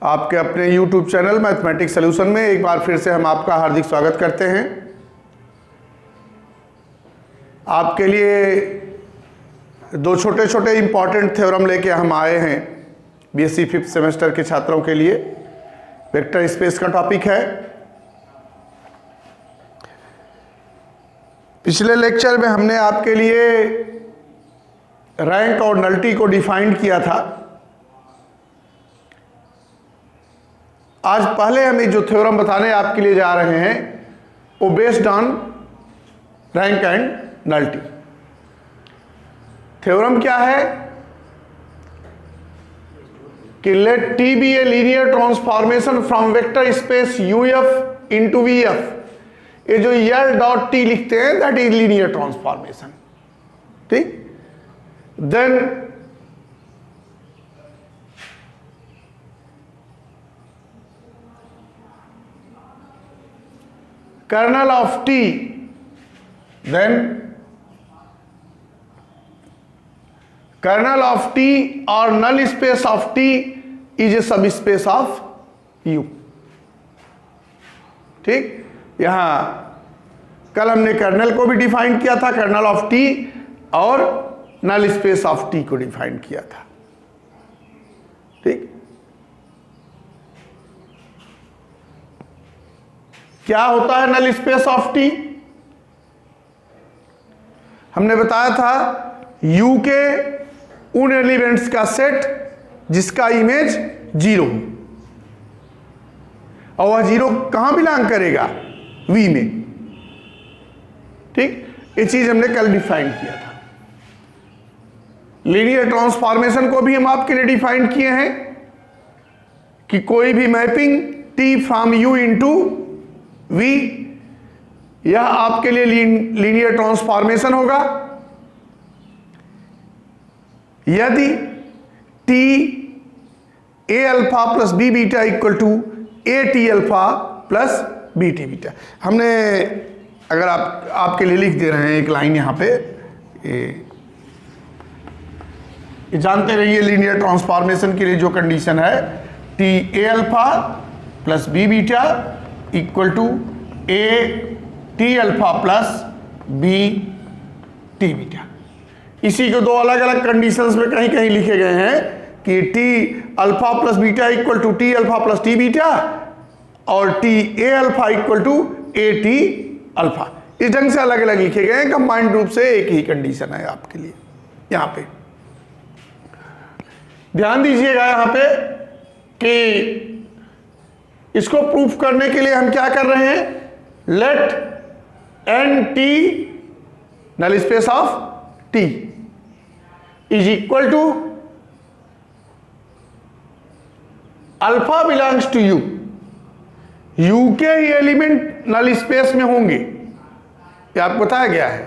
आपके अपने YouTube channel mathematics solution में एक बार फिर से हम आपका हार्दिक स्वागत करते हैं। आपके लिए दो छोटे छोटे इंपॉर्टेंट थ्योरम लेके हम आए हैं बीएससी 5th सेमेस्टर के छात्रों के लिए। वेक्टर स्पेस का टॉपिक है। पिछले लेक्चर में हमने आपके लिए रैंक और नल्टी को डिफाइन किया था। आज पहले हम जो थ्योरम बताने आपके लिए जा रहे हैं वो based on rank and nullity. Theorem क्या है कि let T be a linear transformation from vector space U F into V F. ये जो यल डॉट टी लिखते हैं दैट इज लीनियर ट्रांसफॉर्मेशन। ठीक, then kernel of T, then kernel of T or null space of T is a subspace of U। ठीक, यहां कल हमने colonel को भी डिफाइन किया था, कर्नल ऑफ T, और नल स्पेस ऑफ T को डिफाइन किया था। ठीक, क्या होता है नल स्पेस ऑफ टी? हमने बताया था U के उन एलिमेंट्स का सेट जिसका इमेज 0 और वह 0 कहां बिलोंग करेगा? V में। ठीक, ये चीज हमने कल डिफाइन किया था। लीनियर ट्रांसफॉर्मेशन को भी हम आपके लिए डिफाइन किए हैं कि कोई भी mapping T from U into V, यह आपके लिए लीनियर ट्रांसफॉर्मेशन होगा यदि T A alpha plus B beta equal to A T alpha plus B T beta. हमने अगर आपके लिए लिख दे रहे हैं एक लाइन यहां पे, ये जानते रहिए लीनियर ट्रांसफॉर्मेशन के लिए जो कंडीशन है T A alpha plus B beta equal to A T alpha plus B T beta. इसी को दो अलग अलग कंडीशंस में कहीं कहीं लिखे गए हैं कि T alpha plus beta equal to T alpha plus T beta और T A alpha equal to A T alpha. इस ढंग से अलग अलग लिखे गए हैं, कंबाइंड रूप से एक ही कंडीशन है आपके लिए। यहां पे ध्यान दीजिएगा यहां पे कि इसको प्रूफ करने के लिए हम क्या कर रहे हैं? Let N T null space of T is equal to alpha belongs to U. U के ही एलिमेंट नल स्पेस में होंगे, ये आपको बताया गया है।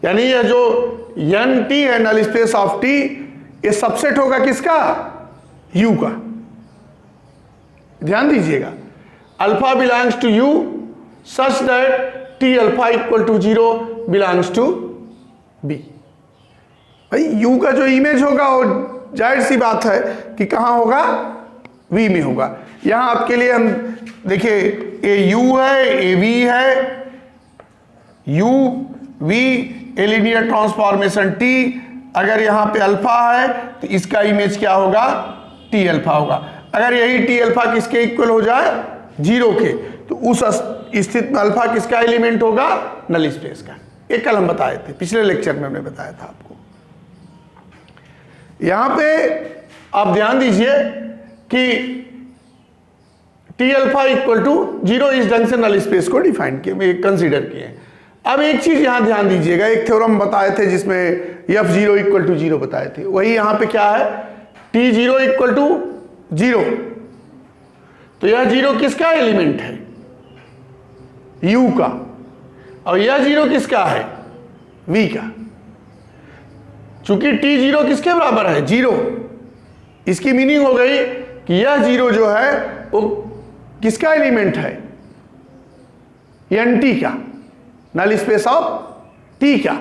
यानी यह जो एन टी है नल स्पेस ऑफ टी, ये सबसेट होगा किसका? यू का। ध्यान दीजिएगा, alpha belongs to U such that T alpha equal to 0 belongs to B. भाई यू का जो इमेज होगा वो जाहिर सी बात है कि कहां होगा? वी में होगा। यहां आपके लिए हम देखिए ए यू है, ए वी है, you V A linear transformation T. अगर यहां पे अल्फा है तो इसका इमेज क्या होगा? टी अल्फा होगा। अगर यही टी अल्फा किसके इक्वल हो जाए? 0 के, तो उस स्थिति में अल्फा किसका एलिमेंट होगा? नल स्पेस का। एक कल हम बताए थे, पिछले लेक्चर में हमने बताया था आपको। यहां पे आप ध्यान दीजिए कि टी अल्फा इक्वल टू 0 इस ढंग से नल स्पेस को डिफाइन किए, कंसीडर किए। अब एक चीज यहां ध्यान दीजिएगा, एक थ्योरम बताए थे जिसमें F0 इक्वल टू 0 बताए थे, वही यहां पे क्या है? T0 equal to 0। तो यह 0 किसका एलिमेंट है? U का। और यह 0 किसका है? V का। चूंकि T0 किसके बराबर है? 0। इसकी मीनिंग हो गई कि यह 0 जो है वो किसका एलिमेंट है? NT का, नल स्पेस ऑफ T का।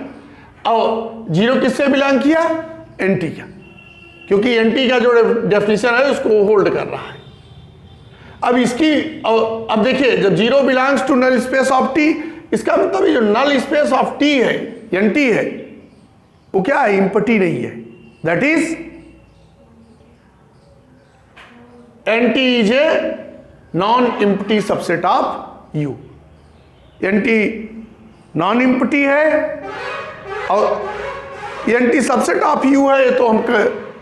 और 0 किससे बिलोंग किया? NT का, क्योंकि NT का जो डेफिनेशन है उसको होल्ड कर रहा है। अब इसकी अब देखिए, जब zero belongs to null space of T, इसका मतलब ये जो नल स्पेस ऑफ टी है, एन टी है, वो क्या है? एम्प्टी नहीं है। That is N T is a non empty subset of U. N T non empty है और N T subset of U है। तो हम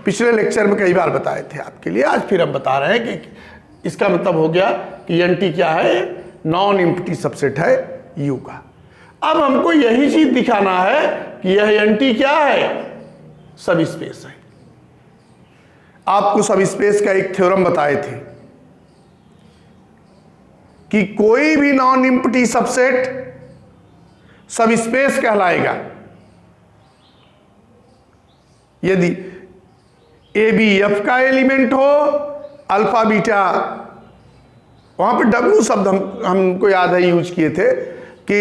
पिछले लेक्चर में कई बार बताए थे आपके लिए, आज फिर हम बता रहे हैं कि इसका मतलब हो गया कि एन टी क्या है? नॉन एम्प्टी सबसेट है यू का। अब हमको यही चीज दिखाना है कि यह एन टी क्या है? सब स्पेस है। आपको सब स्पेस का एक थ्योरम बताए थे कि कोई भी नॉन एम्प्टी सबसेट सब स्पेस कहलाएगा यदि ए बी एफ का एलिमेंट हो, अल्फा बीटा, वहां पर डब्ल्यू शब्द हमको याद है यूज किए थे कि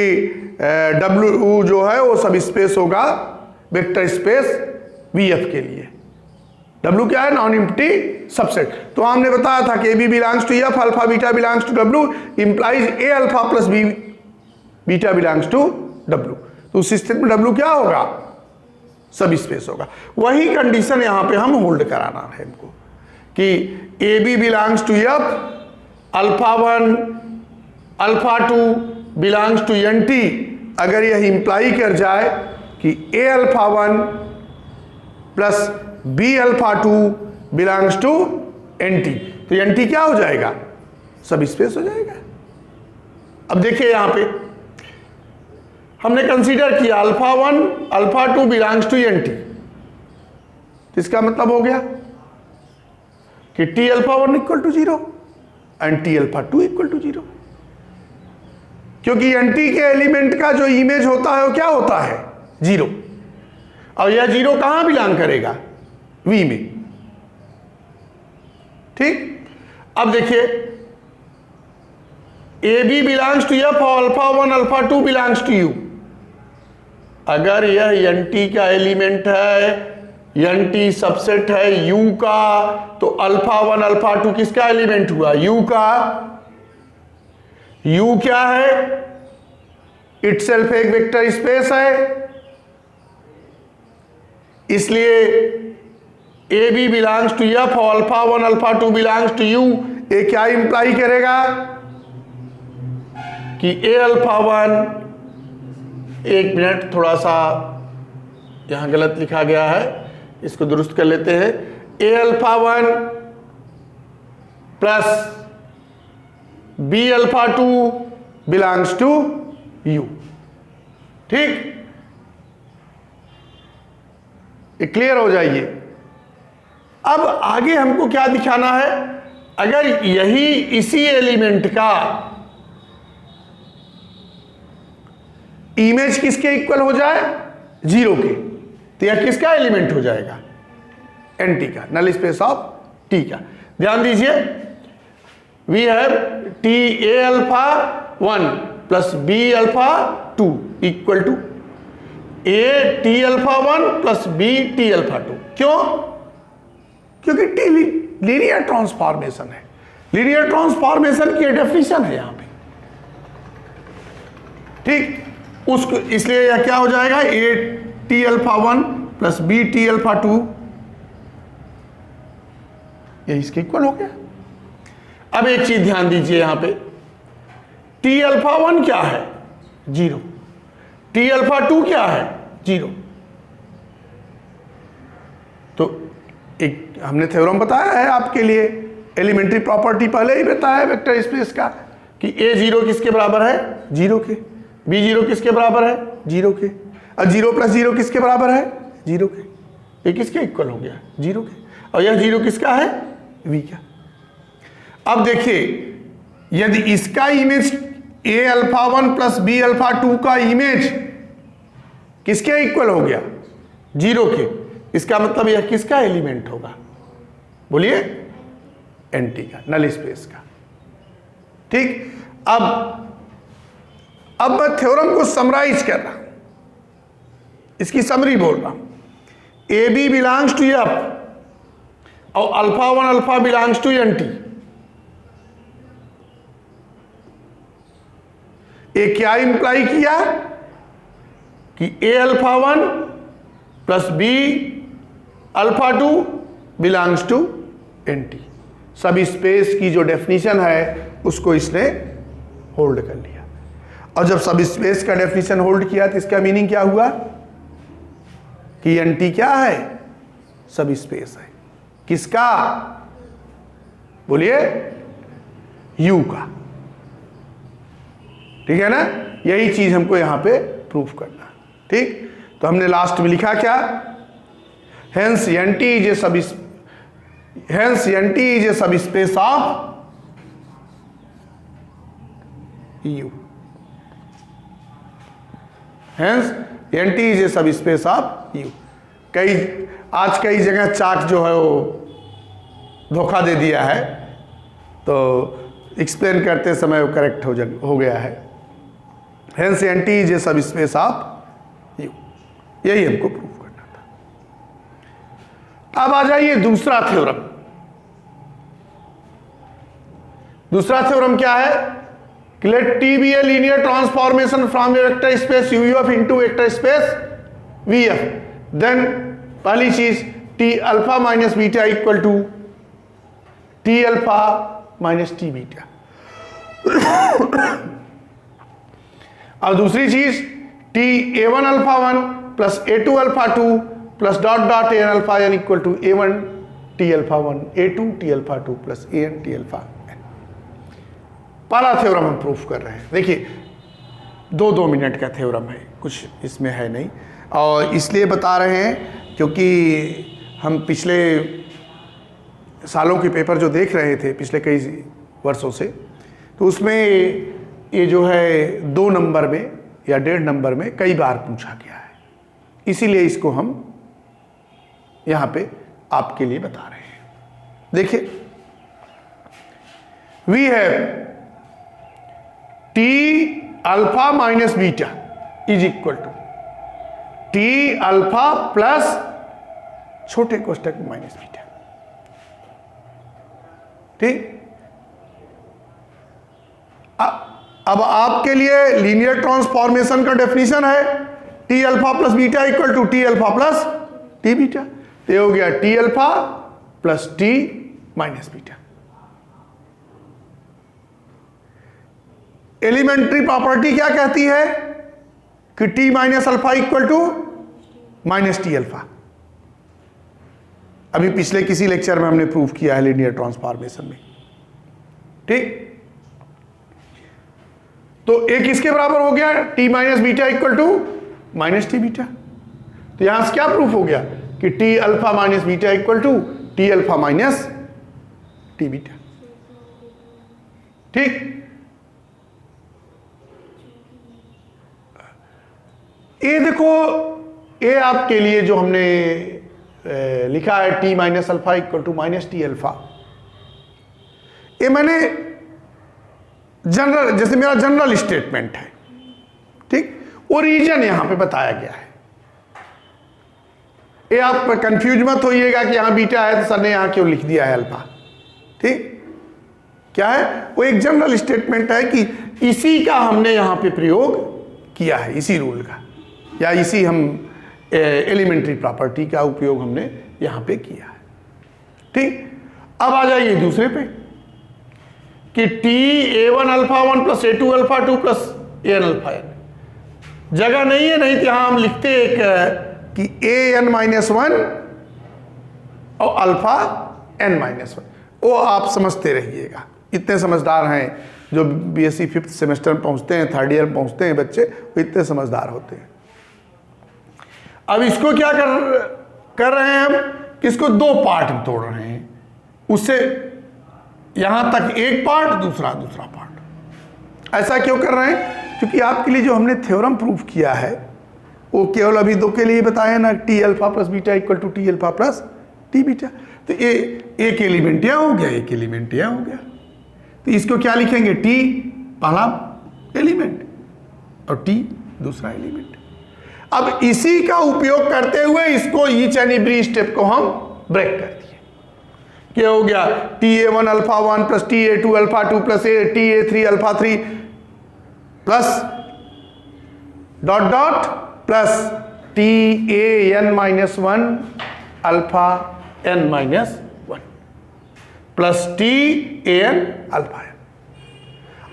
डब्ल्यू जो है वो सब स्पेस होगा वेक्टर स्पेस वी एफ के लिए। डब्ल्यू क्या है? Non empty subset. तो हमने बताया था कि A B belongs to F, alpha beta belongs to W, implies A alpha plus B beta belongs to W. तो उस स्थिति में डब्ल्यू क्या होगा? सब स्पेस होगा। वही कंडीशन यहां पे हम होल्ड कराना है हमको कि A B belongs to F, alpha one alpha two belongs to N T. अगर यह इंप्लाई कर जाए कि a alpha one plus B alpha two belongs to N T, तो एन टी क्या हो जाएगा? सब स्पेस हो जाएगा। अब देखिए यहां पे हमने कंसीडर किया alpha one alpha two belongs to N T, तो इसका मतलब हो गया कि T alpha one equal to zero and T alpha two equal to zero, क्योंकि एन टी के एलिमेंट का जो इमेज होता है वो क्या होता है? जीरो। और यह जीरो कहां बिलोंग करेगा? वी में। ठीक। अब देखिए a B belongs to F और alpha one alpha two belongs to U. अगर यह एन टी का एलिमेंट है, एन टी सबसेट है यू का, तो अल्फा वन अल्फा टू किसका एलिमेंट हुआ? यू का। यू क्या है? इटसेल्फ एक वेक्टर स्पेस है, इसलिए a B belongs to F और alpha one alpha two belongs to U. ये क्या इंप्लाई करेगा कि ए अल्फा वन, एक मिनट, थोड़ा सा यहां गलत लिखा गया है, इसको दुरुस्त कर लेते हैं। A alpha one plus B alpha two belongs to U. ठीक, ये क्लियर हो जाइए। अब आगे हमको क्या दिखाना है? अगर यही इसी एलिमेंट का इमेज किसके इक्वल हो जाए? जीरो के, तो यह किसका एलिमेंट हो जाएगा? एन टी का, नल स्पेस ऑफ टी का। ध्यान दीजिए, we have T A alpha one plus B alpha two equal to A T alpha one plus B T alpha two. क्यों? क्योंकि टी लीनियर ट्रांसफॉर्मेशन है। लीनियर ट्रांसफॉर्मेशन की definition है यहां पे। ठीक, उसको इसलिए यह क्या हो जाएगा? A T alpha one plus B T alpha two, ये इसके इक्वल हो गया। अब एक चीज ध्यान दीजिए यहां पे, टी अल्फा वन क्या है? जीरो। टी अल्फा टू क्या है? जीरो। तो एक हमने थ्योरम बताया है आपके लिए, एलिमेंट्री प्रॉपर्टी पहले ही बताया है वेक्टर स्पेस का कि ए जीरो किसके बराबर है? जीरो के। बी जीरो किसके बराबर है? जीरो के। और जीरो प्लस जीरो किसके बराबर है? जीरो के। ये किसके इक्वल हो गया? जीरो के। और यह जीरो किसका है? वी का। अब देखिए, यदि इसका image a alpha one plus B alpha two का इमेज किसके इक्वल हो गया? जीरो के। इसका मतलब यह किसका एलिमेंट होगा? बोलिए, एन टी का, नल स्पेस का। ठीक, अब मैं थ्योरम को समराइज कर रहा हूं, इसकी समरी बोल रहा हूं। A B belongs to F और alpha one alpha belongs to N T. ये क्या इंप्लाई किया कि a alpha 1 plus B alpha 2 belongs to N T. Subspace की जो डेफिनेशन है उसको इसने होल्ड कर लिया, और जब सब स्पेस का डेफिनेशन होल्ड किया तो इसका मीनिंग क्या हुआ कि एन टी क्या है, सब स्पेस है। किसका? बोलिए, यू का। ठीक है ना, यही चीज हमको यहां पे प्रूफ करना। ठीक, तो हमने लास्ट में लिखा क्या, hence N T is a subspace of U. Hence N T is a subspace of you. आज कई जगह चार्ट जो है वो धोखा दे दिया है, तो एक्सप्लेन करते समय वो करेक्ट हो गया है। Hence N T is a subspace of you, यही हमको प्रूफ करना था। अब आ जाइए दूसरा थ्योरम। दूसरा थ्योरम क्या है कि let T be a linear transformation from a vector space U F into vector space V F, then पहली चीज T alpha minus beta equal to T alpha minus T beta. और दूसरी चीज T A one alpha 1 plus A two alpha 2 plus dot dot A N alpha N equal to A one T alpha 1 A two T alpha 2 plus A N T alpha N. पहला theorem हम proof कर रहे हैं। देखिए 2-2 minute का theorem है, कुछ इसमें है नहीं, और इसलिए बता रहे हैं क्योंकि हम पिछले सालों के पेपर जो देख रहे थे पिछले कई वर्षों से, तो उसमें ये जो है 2 नंबर में या 1.5 नंबर में कई बार पूछा गया है, इसीलिए इसको हम यहां पे आपके लिए बता रहे हैं। देखिए, we have T alpha minus beta is equal to T alpha plus छोटे कोष्टक में माइनस बीटा। ठीक, अब आपके लिए लीनियर ट्रांसफॉर्मेशन का डेफिनेशन है T alpha plus beta equal to T alpha plus T beta. तो ये हो गया T alpha plus T minus beta. Elementary property क्या कहती है कि T minus alpha equal to minus T alpha. अभी पिछले किसी लेक्चर में हमने प्रूफ किया है लीनियर ट्रांसफॉर्मेशन में। ठीक, तो एक किसके बराबर हो गया, T minus beta equal to minus T beta. तो यहां से क्या प्रूफ हो गया कि T alpha minus beta equal to T alpha minus T beta. ठीक, ये देखो, ये आपके लिए जो हमने लिखा है T minus alpha equal to minus T alpha, ये मैंने जनरल, जैसे मेरा जनरल स्टेटमेंट है। ठीक, वो रीजन यहां पे बताया गया है। ये आप कंफ्यूज मत होइएगा कि यहां बीटा है तो सर ने यहां क्यों लिख दिया है अल्फा। ठीक, क्या है, वो एक जनरल स्टेटमेंट है कि इसी का हमने यहां पे प्रयोग किया है, इसी रूल का या इसी हम एलिमेंट्री प्रॉपर्टी का उपयोग हमने यहां पे किया है। ठीक, अब आ जाइए दूसरे पे कि T A one alpha 1 plus A two alpha 2 plus A N alpha N. जगह नहीं है, नहीं तो यहां हम लिखते एक कि ए एन माइनस 1 और अल्फा एन माइनस 1। वो आप समझते रहिएगा, इतने समझदार हैं जो बीएससी 5th सेमेस्टर में पहुंचते हैं, 3rd ईयर में पहुंचते हैं बच्चे, वो इतने समझदार होते हैं। अब इसको क्या कर रहे हैं हम, इसको 2 पार्ट में तोड़ रहे हैं। उससे यहां तक एक पार्ट, दूसरा पार्ट। ऐसा क्यों कर रहे हैं, क्योंकि आपके लिए जो हमने थ्योरम प्रूफ किया है वो केवल अभी 2 के लिए बताया ना, T alpha plus beta equal to T alpha plus T beta. तो ये एक एलिमेंट यहां हो गया, एक एलिमेंट यहां हो गया। तो इसको क्या लिखेंगे, टी पहला एलिमेंट और टी दूसरा एलिमेंट। अब इसी का उपयोग करते हुए इसको ईच एंड एवरी स्टेप को हम ब्रेक कर दिए। क्या हो गया, T A one alpha 1 plus T A two alpha 2 plus T A 3 alpha 3 plus dot dot plus TAN-1 alpha n-1 plus TAN alpha n।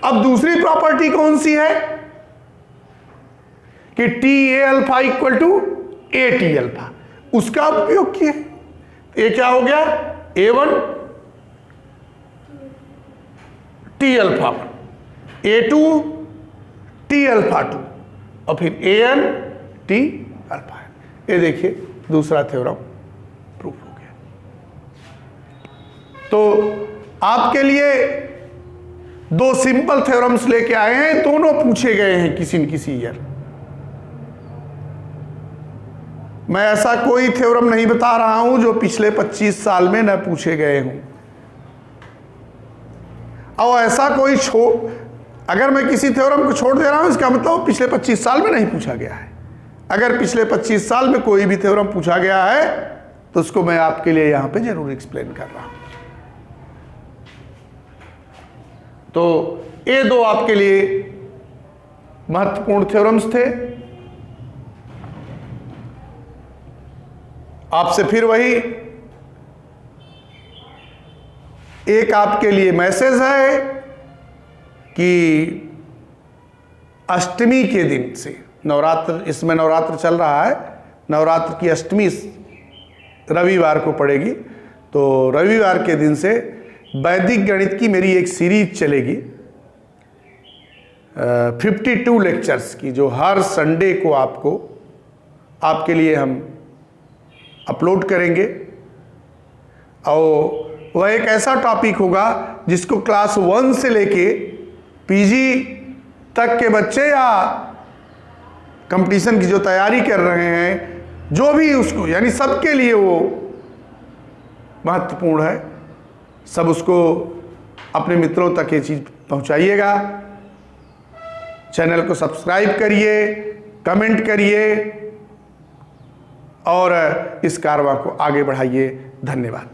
अब दूसरी प्रॉपर्टी कौन सी है कि TA alpha equal to AT alpha, उसका उपयोग किए। ये क्या हो गया, A1 T alpha 1, A2 T alpha 2 और फिर AN T अल्फा n। ये देखिए दूसरा थ्योरम प्रूफ हो गया। तो आपके लिए दो सिंपल थ्योरम्स लेके आए हैं, दोनों पूछे गए हैं किसी न किसी ईयर। मैं ऐसा कोई थ्योरम नहीं बता रहा हूं जो पिछले 25 साल में न पूछे गए हों, और ऐसा कोई अगर मैं किसी थ्योरम को छोड़ दे रहा हूं इसका मतलब पिछले 25 साल में नहीं पूछा गया है। अगर पिछले 25 साल में कोई भी थ्योरम पूछा गया है तो उसको मैं आपके लिए यहां पे जरूर एक्सप्लेन कर रहा हूं। तो ये दो आपके लिए महत्वपूर्ण थ्योरम्स थे। आपसे फिर वही एक आपके लिए मैसेज है कि अष्टमी के दिन से, नवरात्र, इसमें नवरात्र चल रहा है, नवरात्र की अष्टमी रविवार को पड़ेगी। तो रविवार के दिन से वैदिक गणित की मेरी एक सीरीज चलेगी 52 लेक्चर्स की, जो हर संडे को आपके लिए हम अपलोड करेंगे। और वह एक ऐसा टॉपिक होगा जिसको क्लास 1 से लेके PG तक के बच्चे या कंपटीशन की जो तैयारी कर रहे हैं, जो भी उसको, यानी सबके लिए वो महत्वपूर्ण है। सब उसको अपने मित्रों तक ये चीज़ पहुंचाइएगा। चैनल को सब्सक्राइब करिए, कमेंट करिए और इस कारवां को आगे बढ़ाइए। धन्यवाद।